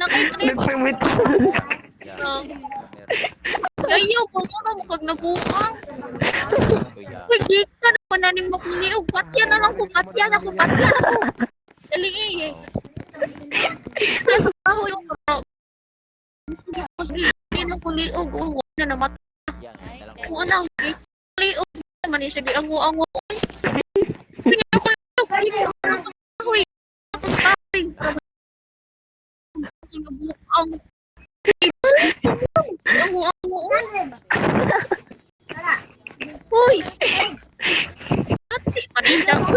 Nakaitrip. Nagpimit. Ayaw, pamura mo kag nabuang. Kuya. Uy, di ka naman naning makuniog. Patyan na lang ko, patyan ako. Dali eh. Sa baho yung karo. Hindi na kuliog. Huwag na naman. Yan, dalang Kung anong kuliog naman eh. Sabi ango-ango. Hindi na kuliog. Uy, nabuang. Ango-ango. Uy! Ate, manindang ko.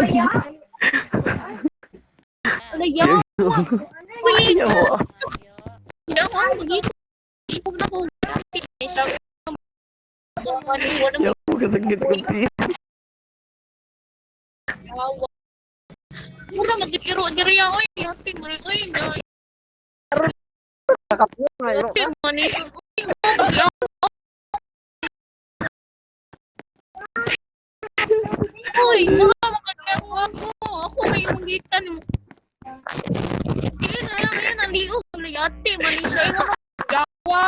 Alayaw. Uy! Ayaw. Hindi ako ang mag-isip. Ipog na ko. Ate, isa. Ayaw ko kasakit ko. Mura, mag-iro. Diri ako. Ate, uy. Ate, manis. Uy, mura, makagawa ako. Ako may mungitan mo. Sige na lang, yan ang liog. Ate, manis. Yawa.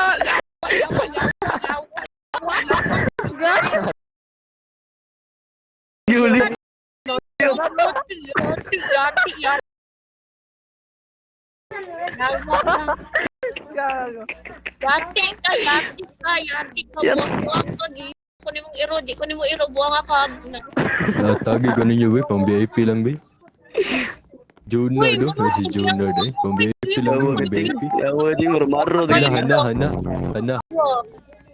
Yuli. Yati ka, buwang ka, di ko ni mong iro, buwang ka. Tagi ko ninyo, be. Pang VIP lang, be. Junior, Uy, do. mura, Si Junior, eh. Pang VIP lang, be. Pang VIP. Yawa di marmaro. Hana.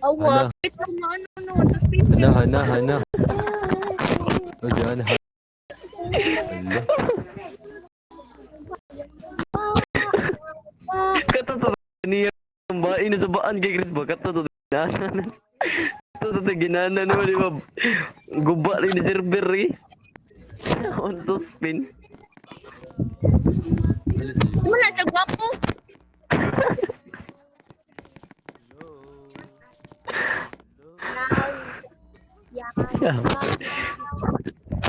Awa, Hana. wait lang na ano, Hana. O, si Hana. Hala. Kata niya bain sa baan kay Chris ba kata to ginanan. To ginanan mo di ba? Guba rin ni server eh. On suspend. wala na gwapo.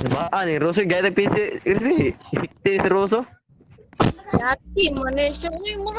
Baan eh Roso gaya PC Chris. Tin si Roso. Yati, manes siya. Uy, mura